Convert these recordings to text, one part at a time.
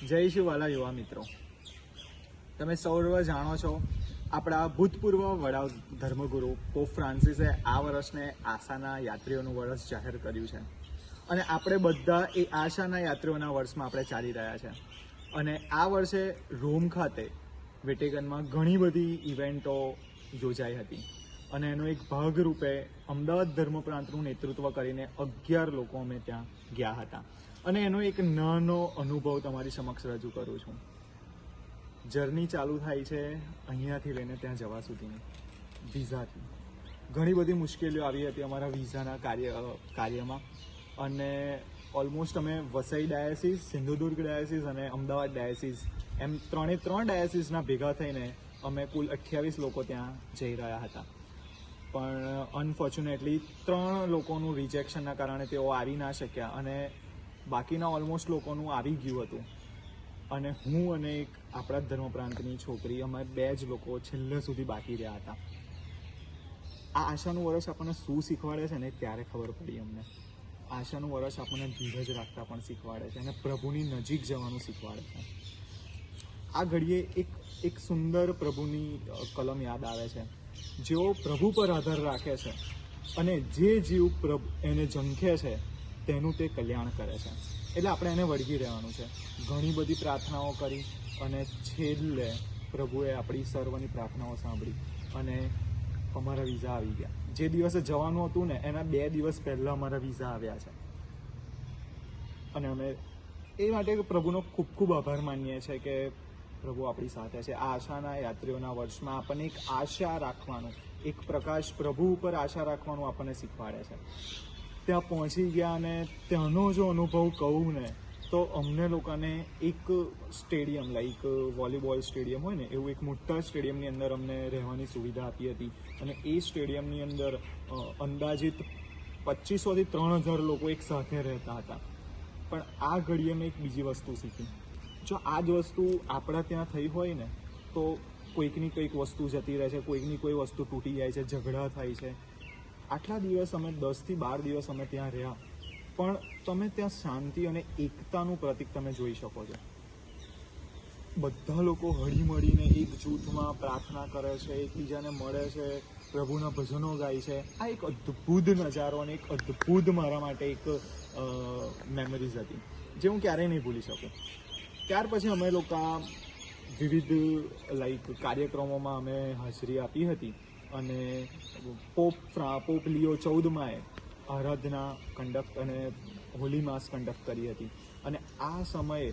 જય શિવાલા યુવા મિત્રો, તમે સૌ જાણો છો આપણા ભૂતપૂર્વ વડા ધર્મગુરુ પોપ ફ્રાન્સિસે આ વર્ષને આશાના યાત્રીઓનું વર્ષ જાહેર કર્યું છે અને આપણે બધા એ આશાના યાત્રીઓના વર્ષમાં આપણે ચાલી રહ્યા છે. અને આ વર્ષે રોમ ખાતે વેટિકનમાં ઘણી બધી ઇવેન્ટો યોજાઈ હતી અને એનો એક ભાગરૂપે અમદાવાદ ધર્મ પ્રાંતનું નેતૃત્વ કરીને 11 લોકો અમે ત્યાં ગયા હતા અને એનો એક નાનો અનુભવ તમારી સમક્ષ રજૂ કરું છું. જર્ની ચાલુ થાય છે અહીંયાથી લઈને ત્યાં જવા સુધીની વિઝાથી. ઘણી બધી મુશ્કેલીઓ આવી હતી અમારા વિઝાના કાર્યમાં અને ઓલમોસ્ટ અમે વસઈ ડાયાસીસ, સિંધુદુર્ગ ડાયાસીસ અને અમદાવાદ ડાયાસીસ એમ ત્રણ ડાયાસીસના ભેગા થઈને અમે કુલ 28 લોકો ત્યાં જઈ રહ્યા હતા. પણ અનફોર્ચ્યુનેટલી 3 લોકોનું રિજેક્શનના કારણે તેઓ આવી ના શક્યા અને બાકીના ઓલમોસ્ટ લોકોનું આવી ગયું હતું. અને હું અને એક આપણા જ ધર્મ પ્રાંતની છોકરી, અમે 2 જ લોકો છેલ્લે સુધી બાકી રહ્યા હતા. આ આશાનું વર્ષ આપણને શું શીખવાડે છે ને ત્યારે ખબર પડી અમને. આશાનું વર્ષ આપણને ધીરજ રાખતા પણ શીખવાડે છે અને પ્રભુની નજીક જવાનું શીખવાડે છે. આ ઘડીએ એક સુંદર પ્રભુની કલમ યાદ આવે છે. જેઓ પ્રભુ પર આધાર રાખે છે અને જે જીવ એને ઝંખે છે તેનું તે કલ્યાણ કરે છે. એટલે આપણે એને વળગી રહેવાનું છે. ઘણી બધી પ્રાર્થનાઓ કરી અને છેલ્લે પ્રભુએ આપણી સર્વની પ્રાર્થનાઓ સાંભળી અને અમારા વિઝા આવી ગયા. જે દિવસે જવાનું હતું ને એના 2 દિવસ પહેલાં અમારા વિઝા આવ્યા છે અને અમે એ માટે પ્રભુનો ખૂબ ખૂબ આભાર માનીએ છીએ કે પ્રભુ આપણી સાથે છે. આ આશાના યાત્રીઓના વર્ષમાં આપણને એક આશા રાખવાનું, એક પ્રકાશ પ્રભુ ઉપર આશા રાખવાનું આપણને શીખવાડે છે. ત્યાં પહોંચી ગયા અને ત્યાંનો જો અનુભવ કહું ને તો અમને લોકોને એક સ્ટેડિયમ લાઈક વોલીબોલ સ્ટેડિયમ હોય ને એવું એક મોટા સ્ટેડિયમની અંદર અમને રહેવાની સુવિધા આપી હતી અને એ સ્ટેડિયમની અંદર અંદાજિત 2500થી 3000 લોકો એક સાથે રહેતા હતા. પણ આ ઘડીએ મેં એક બીજી વસ્તુ શીખી. જો આ જ વસ્તુ આપણા ત્યાં થઈ હોય ને તો કોઈકની કંઈક વસ્તુ જતી રહે છે, કોઈકની કોઈ વસ્તુ તૂટી જાય છે, ઝઘડા થાય છે. આટલા દિવસ અમે 10થી 12 દિવસ અમે ત્યાં રહ્યા પણ તમે ત્યાં શાંતિ અને એકતાનું પ્રતીક તમે જોઈ શકો છો. બધા લોકો હળીમળીને એક જૂથમાં પ્રાર્થના કરે છે, એકબીજાને મળે છે, પ્રભુના ભજનો ગાય છે. આ એક અદ્ભુત નજારો અને એક અદ્ભુત મારા માટે એક મેમરીઝ હતી જે હું ક્યારેય નહીં ભૂલી શકું. ત્યાર પછી અમે લોકો વિવિધ કાર્યક્રમોમાં અમે હાજરી આપી હતી અને પોપ લિયો 14માએ આરાધના કંડક્ટ અને હોલી માસ કંડક્ટ કરી હતી. અને આ સમયે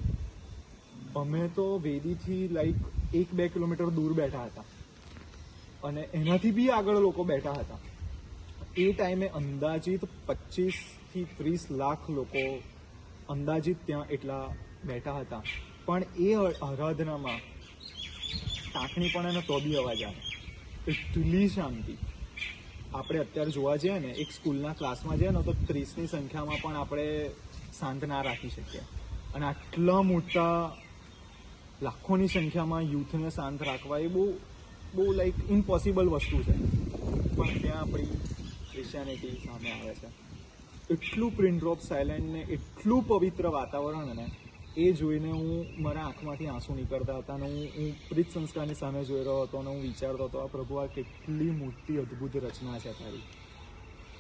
અમે તો વેદીથી 1-2 કિલોમીટર દૂર બેઠા હતા અને એનાથી બી આગળ લોકો બેઠા હતા. એ ટાઈમે અંદાજિત 25થી 30 લાખ લોકો અંદાજિત ત્યાં એટલા બેઠા હતા. પણ એ આરાધનામાં ટાંકણી પણ એને તો બી અવાજ આવે, એટલી શાંતિ. આપણે અત્યારે જોવા જઈએ ને એક સ્કૂલના ક્લાસમાં જઈએ ને તો 30ની સંખ્યામાં પણ આપણે શાંત ના રાખી શકીએ અને આટલા મોટા લાખોની સંખ્યામાં યુથને શાંત રાખવા એ બહુ ઇમ્પોસિબલ વસ્તુ છે. પણ ત્યાં આપણી ક્રિશ્ચિયાનિટી સામે આવે છે. એટલું પ્રિન્ટ ડ્રોપ સાયલેન્ટ ને એટલું પવિત્ર વાતાવરણ ને એ જોઈને મારા આંખમાંથી આંસુ નીકળતા હતા અને હું પ્રીત સંસ્કારની સામે જોઈ રહ્યો હતો અને હું વિચારતો હતો, આ પ્રભુ આ કેટલી મોટી અદ્ભુત રચના છે તારી.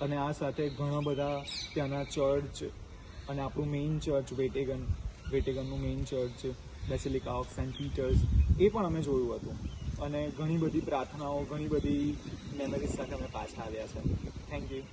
અને આ સાથે ઘણા બધા ત્યાંના ચર્ચ અને આપણું મેઇન ચર્ચ વેટિકનનું main church basilica of Saint Peter's એ પણ અમે જોયું હતું અને ઘણી બધી પ્રાર્થનાઓ, ઘણી બધી મેમરીઝ સાથે અમે પાછા આવ્યા છે. Thank you.